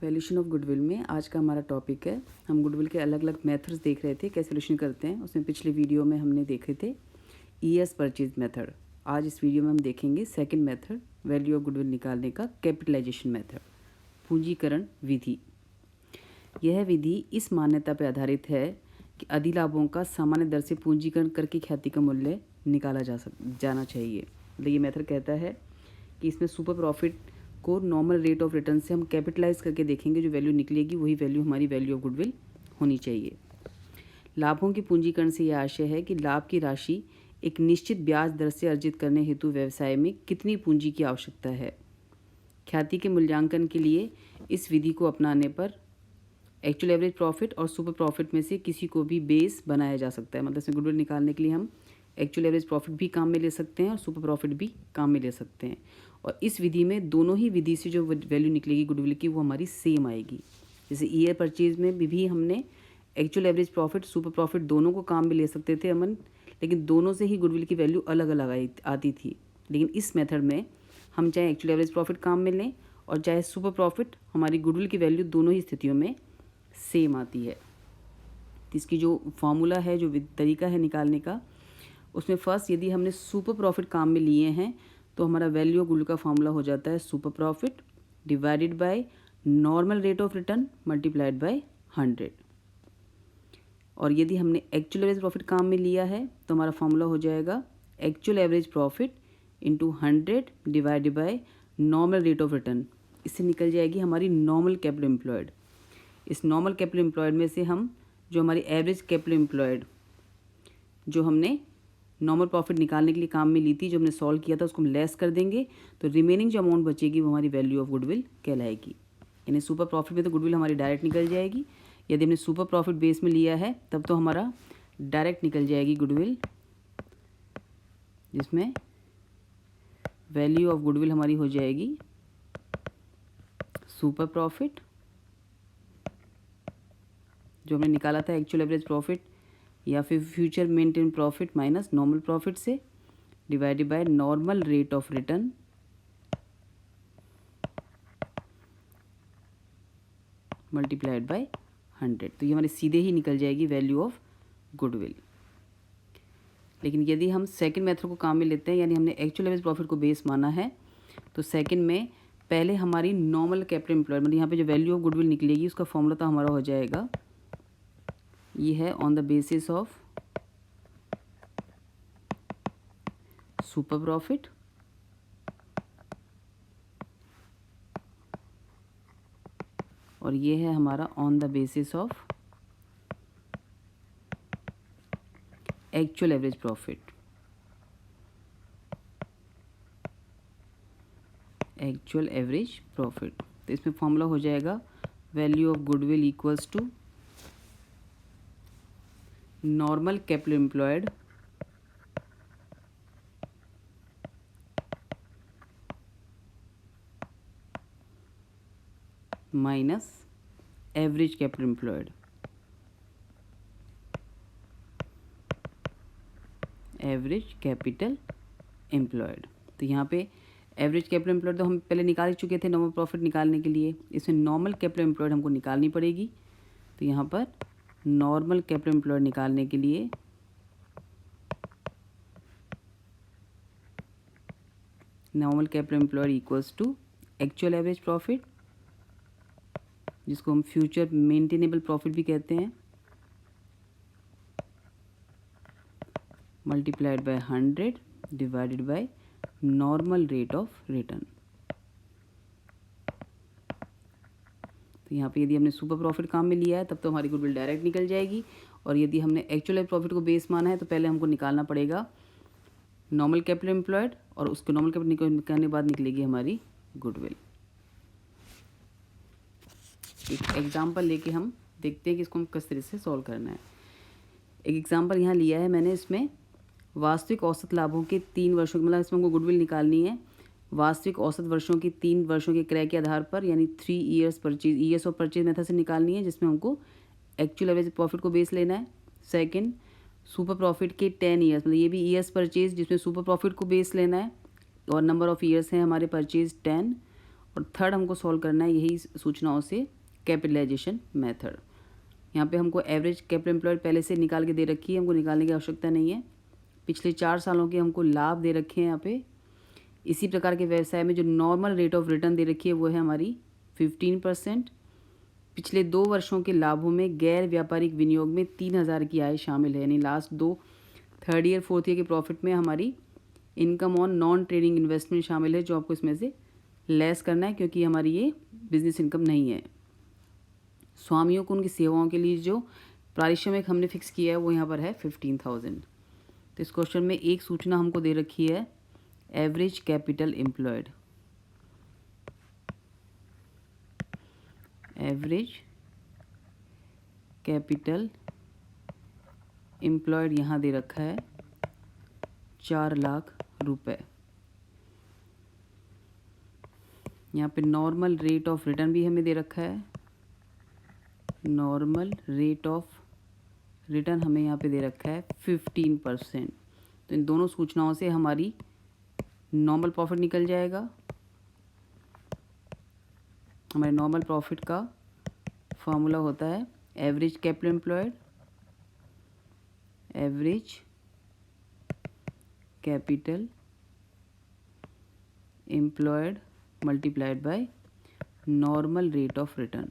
Valuation of goodwill में आज का हमारा टॉपिक है। हम गुडविल के अलग अलग मेथड्स देख रहे थे, कैसे वैल्यूएशन करते हैं। उसमें पिछले वीडियो में हमने देखे थे ईएस परचेज मेथड। आज इस वीडियो में हम देखेंगे second method, value of goodwill निकालने का कैपिटलाइजेशन मेथड, पूंजीकरण विधि। यह विधि इस मान्यता पर आधारित है कि अधिलाभों का सामान्य दर से पूंजीकरण करके ख्याति का मूल्य निकाला जाना चाहिए। मतलब ये मेथड कहता है कि इसमें सुपर प्रॉफिट को नॉर्मल रेट ऑफ रिटर्न से हम कैपिटलाइज करके देखेंगे, जो वैल्यू निकलेगी वही वैल्यू हमारी वैल्यू ऑफ गुडविल होनी चाहिए। लाभों के पूंजीकरण से यह आशय है कि लाभ की राशि एक निश्चित ब्याज दर से अर्जित करने हेतु व्यवसाय में कितनी पूंजी की आवश्यकता है। ख्याति के मूल्यांकन के लिए इस विधि को अपनाने पर एक्चुअल एवरेज प्रॉफिट और सुपर प्रॉफिट में से किसी को भी बेस बनाया जा सकता है। मतलब इसमें गुडविल निकालने के लिए हम एक्चुअल एवरेज प्रॉफिट भी काम में ले सकते हैं और सुपर प्रॉफिट भी काम में ले सकते हैं। और इस विधि में दोनों ही विधि से जो वैल्यू निकलेगी गुडविल की वो हमारी सेम आएगी। जैसे ईयर परचेज में भी हमने actual average profit super profit दोनों को काम में ले सकते थे अमन, लेकिन दोनों से ही गुडविल की वैल्यू अलग अलग आती थी। लेकिन इस मेथड में हम चाहे एक्चुअल एवरेज प्रॉफिट काम में लें और चाहे सुपर प्रॉफिट, हमारी गुडविल की वैल्यू दोनों ही स्थितियों में सेम आती है। इसकी जो फॉर्मूला है, जो तरीका है निकालने का, उसमें फर्स्ट यदि हमने सुपर प्रॉफिट काम में लिए हैं तो हमारा वैल्यू ऑफ गुडविल का फॉर्मूला हो जाता है super profit divided by normal rate of return multiplied by 100। और यदि हमने एक्चुअल एवरेज प्रॉफिट काम में लिया है तो हमारा फॉर्मूला हो जाएगा actual average profit into 100 divided by normal rate of return. इससे निकल जाएगी हमारी नॉर्मल कैपिटल एम्प्लॉयड। इस नॉर्मल कैपिटल एम्प्लॉयड में से हम जो हमारी एवरेज कैपिटल एम्प्लॉयड जो हमने नॉर्मल प्रॉफिट निकालने के लिए काम में ली थी, जो हमने सॉल्व किया था, उसको हम लेस कर देंगे तो रिमेनिंग जो अमाउंट बचेगी वो हमारी वैल्यू ऑफ गुडविल कहलाएगी। यानी सुपर प्रॉफिट में तो गुडविल हमारी डायरेक्ट निकल जाएगी। यदि हमने सुपर प्रॉफिट बेस में लिया है तब तो हमारा डायरेक्ट निकल जाएगी गुडविल, जिसमें वैल्यू ऑफ गुडविल हमारी हो जाएगी सुपर प्रॉफिट जो हमने निकाला था एक्चुअल एवरेज प्रॉफिट या फिर future maintain profit minus normal profit से, divided by normal rate of return multiplied by 100। तो ये हमारे सीधे ही निकल जाएगी वैल्यू ऑफ गुडविल। लेकिन यदि हम सेकंड मेथड को काम में लेते हैं, यानी हमने एक्चुअल एवरेज प्रॉफिट को बेस माना है, तो सेकंड में पहले हमारी नॉर्मल कैपिटल एम्प्लॉयड, मतलब यहाँ पे जो वैल्यू ऑफ गुडविल निकलेगी उसका फॉर्मूला तो हमारा हो जाएगा, ये है on the basis of super profit और ये है हमारा on the basis of actual average profit. Actual average profit, तो इसमें फॉर्मूला हो जाएगा value of goodwill equals to normal capital employed minus average capital employed. Average capital employed, तो यहाँ पे एवरेज कैपिटल एम्प्लॉयड तो हम पहले निकाल ही चुके थे नॉर्मल प्रॉफिट निकालने के लिए। इसमें नॉर्मल कैपिटल एम्प्लॉयड हमको निकालनी पड़ेगी। तो यहाँ पर नॉर्मल कैपिटल एम्प्लॉयड निकालने के लिए normal capital employed equals to actual average profit, जिसको हम फ्यूचर मेंटेनेबल प्रॉफिट भी कहते हैं, multiplied by 100 divided by normal rate of return. तो यहाँ पे यदि हमने सुपर प्रॉफिट काम में लिया है तब तो हमारी गुडविल डायरेक्ट निकल जाएगी, और यदि हमने एक्चुअल प्रॉफिट को बेस माना है तो पहले हमको निकालना पड़ेगा नॉर्मल कैपिटल एम्प्लॉयड और उसके नॉर्मल कैपिटल निकालने के बाद निकलेगी हमारी गुडविल। एक एग्जाम्पल लेके हम देखते हैं कि इसको हम किस तरह से सॉल्व करना है। एक एग्जाम्पल यहाँ लिया है मैंने, इसमें वास्तविक औसत लाभों के 3 वर्षों, मतलब इसमें हमको गुडविल निकालनी है वास्तविक औसत वर्षों की 3 वर्षों के क्रय के आधार पर, यानी 3 years purchase, years of purchase method से निकालनी है, जिसमें हमको एक्चुअल एवरेज प्रॉफिट को बेस लेना है। सेकंड, सुपर प्रॉफिट के 10 ईयर्स, मतलब ये भी ईयर्स परचेज जिसमें सुपर प्रॉफिट को बेस लेना है और नंबर ऑफ़ ईयर्स हैं हमारे परचेज 10, और थर्ड हमको सॉल्व करना है यही सूचनाओं से कैपिटलाइजेशन मेथड। यहाँ पे हमको एवरेज कैपिटल एम्प्लॉयड पहले से निकाल के दे रखी है, हमको निकालने की आवश्यकता नहीं है। पिछले 4 सालों के हमको लाभ दे रखे हैं यहाँ पे। इसी प्रकार के व्यवसाय में जो नॉर्मल रेट ऑफ रिटर्न दे रखी है वो है हमारी 15%। पिछले 2 वर्षों के लाभों में गैर व्यापारिक विनियोग में 3,000 की आय शामिल है, यानी last 2 third year fourth year के प्रॉफिट में हमारी income on non trading investment शामिल है, जो आपको इसमें से लेस करना है क्योंकि हमारी ये बिजनेस इनकम नहीं है। स्वामियों को उनकी सेवाओं के लिए जो पारिश्रमिक हमने फिक्स किया है वो यहाँ पर है 15,000। तो इस क्वेश्चन में एक सूचना हमको दे रखी है average capital employed. Average capital employed यहाँ दे रखा है 4 लाख रुपए। यहाँ पे नॉर्मल रेट ऑफ रिटर्न भी हमें दे रखा है। नॉर्मल रेट ऑफ रिटर्न हमें यहाँ पे दे रखा है 15%। तो इन दोनों सूचनाओं से हमारी नॉर्मल प्रॉफिट निकल जाएगा। हमारे नॉर्मल प्रॉफिट का फॉर्मूला होता है average capital employed, average capital employed multiplied by normal rate of return.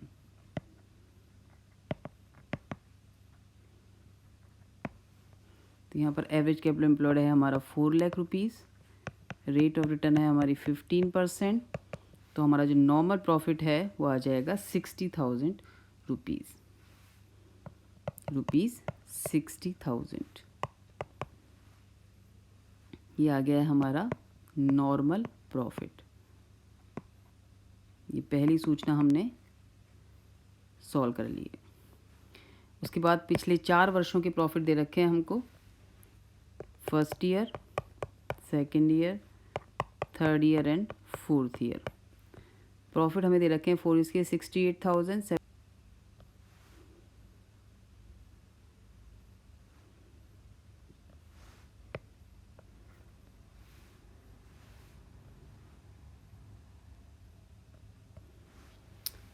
तो यहाँ पर एवरेज कैपिटल एम्प्लॉयड है हमारा 4 lakh rupees, rate of return है हमारी 15%। तो हमारा जो नॉर्मल प्रॉफिट है वो आ जाएगा 60,000 रुपीज़। 60,000 ये आ गया है हमारा नॉर्मल प्रॉफिट। ये पहली सूचना हमने सॉल्व कर ली है। उसके बाद पिछले 4 वर्षों के प्रॉफिट दे रखे हैं हमको, first year, second year, third year and fourth year. Profit हमें दे रखे हैं 4 ईयर्स के 68,000।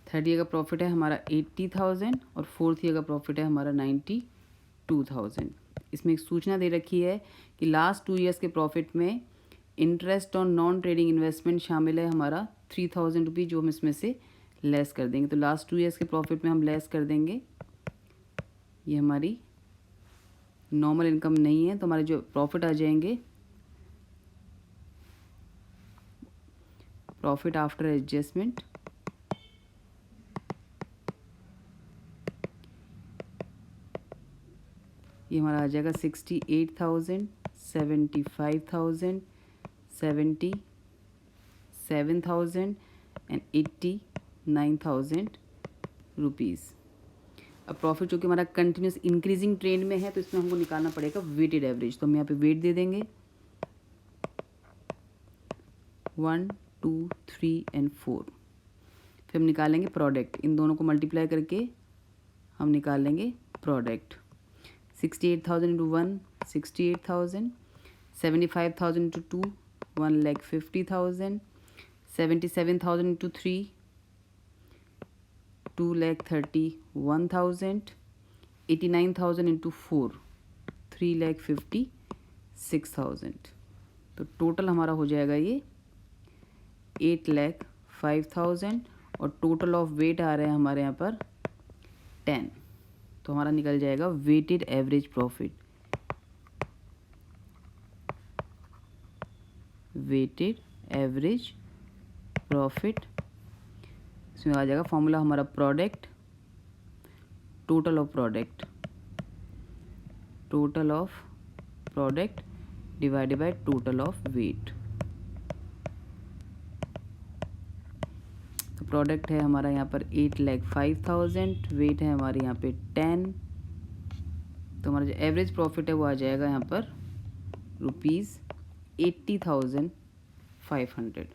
थर्ड ईयर का प्रॉफिट है हमारा 80,000 और फोर्थ ईयर का प्रॉफिट है हमारा 92,000। इसमें एक सूचना दे रखी है कि लास्ट 2 ईयर्स के प्रॉफिट में interest on non trading investment शामिल है हमारा 3,000 रुपीज़, जो हम इसमें से लेस कर देंगे। तो लास्ट 2 ईयर्स के प्रॉफिट में हम लेस कर देंगे। ये हमारी नॉर्मल इनकम नहीं है, तो हमारे जो प्रॉफिट आ जाएंगे प्रॉफिट आफ्टर एडजस्टमेंट, ये हमारा आ जाएगा 68,000, 75,000, 77,000 एंड 89,000 रुपीज़। अब प्रॉफिट जो कि हमारा कंटिन्यूस इंक्रीजिंग ट्रेंड में है, तो इसमें हमको निकालना पड़ेगा वेटेड एवरेज। तो हम यहाँ पे वेट दे देंगे 1, 2, 3 एंड 4। फिर हम निकालेंगे प्रोडक्ट, इन दोनों को मल्टीप्लाई करके हम निकालेंगे product. 68,000 into 1 68,000, 75,000 into 2 1,50,000, 77,000 into 3 2,31,000, 89,000 into 4 3,56,000। तो टोटल हमारा हो जाएगा ये 8,05,000 और टोटल ऑफ वेट आ रहे हैं हमारे यहाँ पर 10। तो हमारा निकल जाएगा weighted average profit. Weighted average profit, इसमें आ जाएगा फॉर्मूला हमारा product, total of product, total of product divided by total of weight. तो प्रोडक्ट है हमारा यहाँ पर 8,05,000, वेट है हमारे यहाँ पे 10। तो हमारा जो एवरेज प्रॉफिट है वो आ जाएगा यहाँ पर ₹80,500।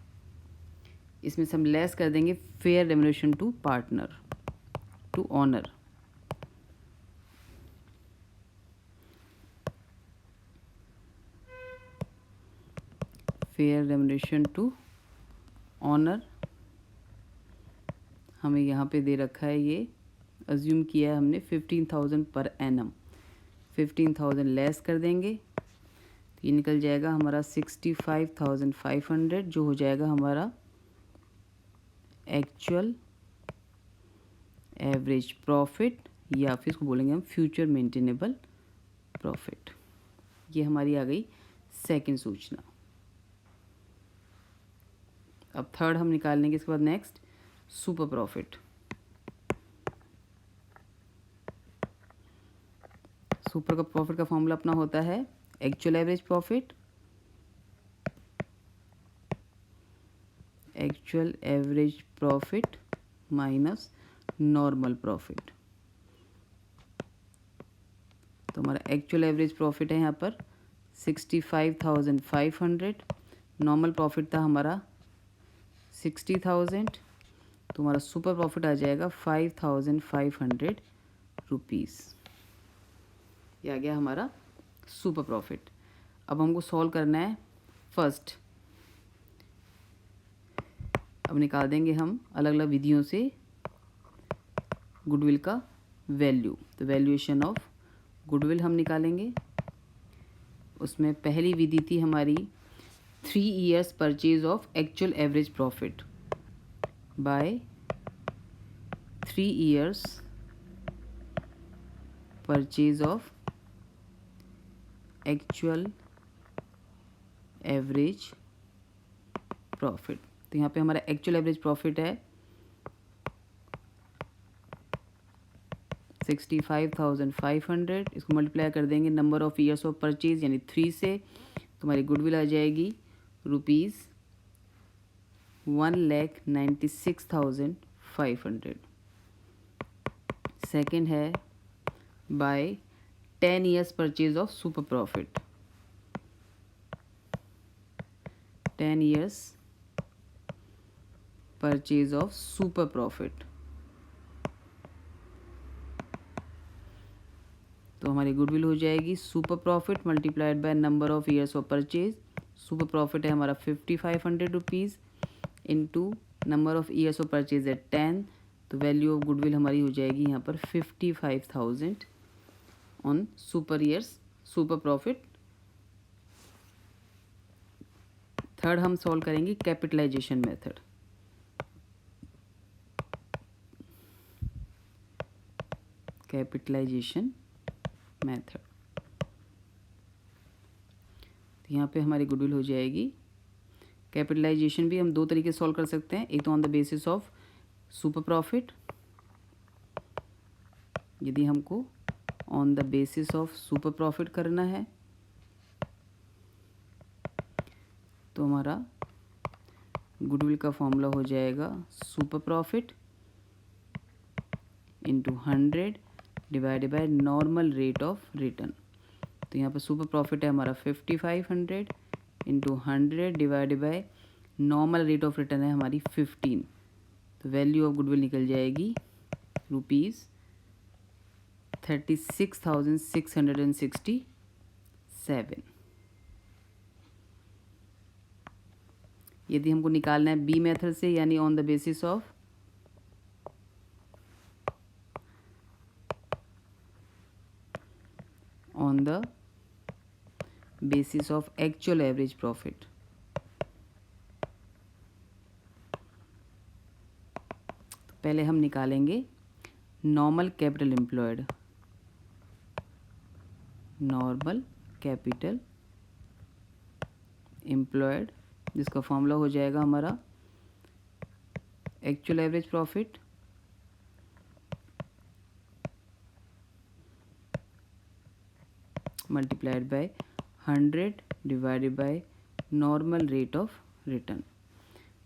इसमें से हम लेस कर देंगे fair remuneration to partner to owner. Fair remuneration to owner हमें यहाँ पे दे रखा है, ये अज्यूम किया है हमने 15,000 पर एनम। 15,000 लेस कर देंगे तो ये निकल जाएगा हमारा 65,500, जो हो जाएगा हमारा एक्चुअल एवरेज प्रॉफिट, या फिर इसको बोलेंगे हम फ्यूचर मेंटेनेबल प्रॉफिट। ये हमारी आ गई सेकंड सूचना। अब थर्ड हम निकाल लेंगे इसके बाद नेक्स्ट सुपर प्रॉफिट। सुपर का प्रॉफिट का फॉर्मूला अपना होता है actual average profit, actual average profit minus normal profit. तो हमारा एक्चुअल एवरेज प्रॉफिट है यहाँ पर 65,500, नॉर्मल प्रॉफिट था हमारा 60,000, तो हमारा सुपर प्रॉफिट आ जाएगा 5,500 रुपीज़। ये आ गया हमारा सुपर प्रॉफिट। अब हमको सॉल्व करना है फर्स्ट। अब निकाल देंगे हम अलग अलग विधियों से गुडविल का वैल्यू। तो वैल्यूएशन ऑफ गुडविल हम निकालेंगे। उसमें पहली विधि थी हमारी 3 years purchase of actual average profit by 3 years purchase of actual average profit. तो यहाँ पे हमारा एक्चुअल एवरेज प्रॉफिट है 65,500। इसको मल्टीप्लाई कर देंगे number of years of purchase यानी 3 से, तो हमारी गुडविल आ जाएगी रुपीज़ 1,96,500। सेकेंड है by 10 years purchase of super profit, 10 years purchase of super profit. तो हमारी गुडविल हो जाएगी super profit multiplied by number of years of purchase. Super profit है हमारा 5,500 rupees into number of years of purchase है 10, तो value of goodwill हमारी हो जाएगी यहाँ पर 55,000 on super years super profit. Third हम सॉल्व करेंगे कैपिटलाइजेशन मेथड। कैपिटलाइजेशन मेथड, तो यहाँ पे हमारी गुडविल हो जाएगी। कैपिटलाइजेशन भी हम दो तरीके से सॉल्व कर सकते हैं, एक तो on the basis of super profit. यदि हमको on the basis of super profit करना है तो हमारा गुडविल का फॉर्मूला हो जाएगा super profit into 100 divided by normal rate of return. तो यहाँ पर सुपर प्रॉफिट है हमारा 5,500 into 100 divided by normal rate of return है हमारी 15, तो वैल्यू ऑफ गुडविल निकल जाएगी रुपीज़ 36,667। यदि हमको निकालना है बी मेथड से यानी on the basis of actual average profit, तो पहले हम निकालेंगे normal capital employed, normal capital employed, जिसका फॉर्मूला हो जाएगा हमारा actual average profit multiplied by 100 divided by normal rate of return.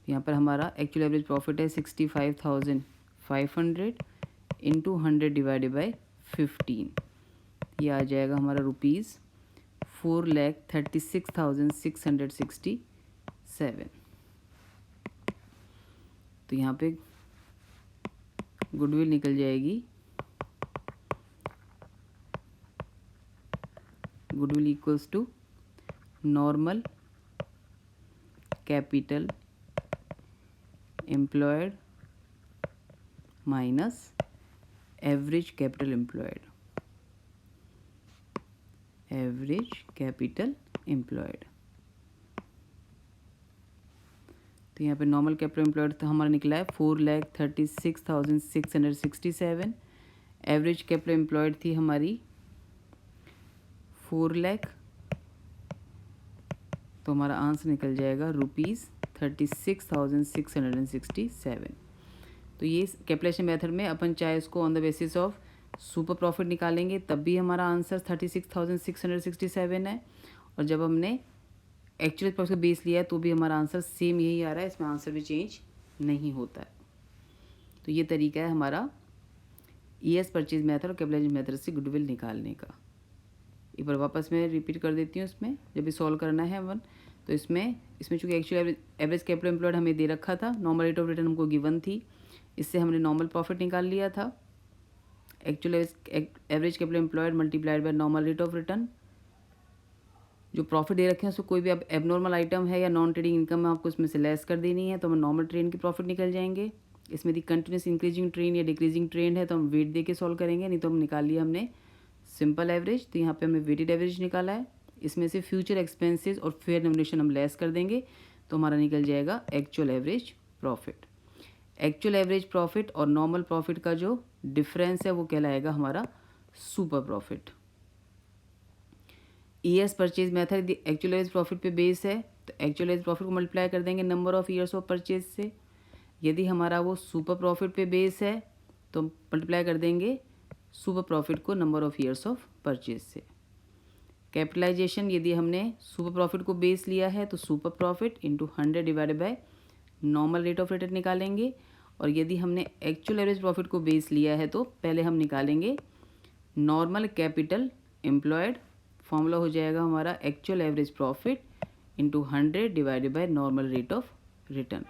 यहाँ पर हमारा एक्चुअल एवरेज प्रॉफिट है 65,500 इंटू 100 डिवाइडेड बाय 15, ये आ जाएगा हमारा रुपीज़ 4,36,667। तो यहाँ पे गुडविल निकल जाएगी, goodwill equals to normal capital employed minus average capital employed, average capital employed. तो यहाँ पे नॉर्मल कैपिटल एम्प्लॉयड तो हमारा निकला है 4,36,667। एवरेज कैपिटल एम्प्लॉयड थी हमारी 4 लाख, तो हमारा आंसर निकल जाएगा ₹36,667। तो ये कैलकुलेशन मेथड में अपन चाहे इसको on the basis of super profit निकालेंगे तब भी हमारा आंसर 36,667 है, और जब हमने एक्चुअल प्रॉफिट का बेस लिया है तो भी हमारा आंसर सेम यही आ रहा है, इसमें आंसर भी चेंज नहीं होता है। तो ये तरीका है हमारा ईएस परचेज मेथड और कैपिटलाइजेशन मेथड से गुडविल निकालने का। एक बार वापस मैं रिपीट कर देती हूँ। इसमें जब भी सॉल्व करना है वन, तो इसमें चूँकि एक्चुअल एवरेज कैपिटल एम्प्लॉयड हमें दे रखा था, नॉर्मल रेट ऑफ रिटर्न हमको गिवन थी, इससे हमने नॉर्मल प्रॉफिट निकाल लिया था। Actual average capital employed multiplied by normal rate of return, जो प्रॉफिट दे रखे हैं उसको कोई भी अब एबनॉर्मल आइटम है या नॉन ट्रेडिंग इनकम है आपको इसमें से लेस कर देनी है, तो हमें नॉर्मल ट्रेंड की प्रॉफिट निकल जाएंगे। इसमें यदि कंटिन्यूस इंक्रीजिंग ट्रेंड या डिक्रीजिंग ट्रेंड है तो हम वेट दे के सॉल्व करेंगे, नहीं तो हम निकाल लिया हमने सिंपल एवरेज। तो यहाँ पे हमने वेटेड एवरेज निकाला है, इसमें से फ्यूचर एक्सपेंसेस और फेयर रेम्युनरेशन हम लेस कर देंगे, तो हमारा निकल जाएगा actual average profit. Actual average profit और नॉर्मल प्रॉफिट का जो डिफरेंस है वो कहलाएगा हमारा super profit. Years purchase method actual average profit पे बेस है, तो एक्चुअल एवरेज प्रॉफिट को मल्टीप्लाई कर देंगे number of years of purchase से। यदि हमारा वो सुपर प्रॉफिट पे बेस है तो मल्टीप्लाई कर देंगे सुपर प्रॉफिट को number of years of purchase से। कैपिटलाइजेशन यदि हमने सुपर प्रॉफिट को बेस लिया है तो super profit into 100 divided by normal rate of return निकालेंगे, और यदि हमने एक्चुअल एवरेज प्रॉफिट को बेस लिया है तो पहले हम निकालेंगे नॉर्मल कैपिटल एम्प्लॉयड। फॉर्मूला हो जाएगा हमारा actual average profit into 100 divided by normal rate of return,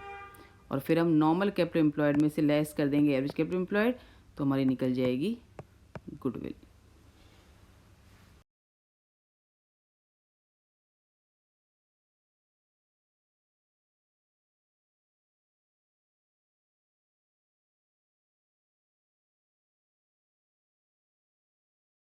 और फिर हम नॉर्मल कैपिटल एम्प्लॉयड में से लेस कर देंगे एवरेज कैपिटल एम्प्लॉयड, तो हमारी निकल जाएगी गुडविल।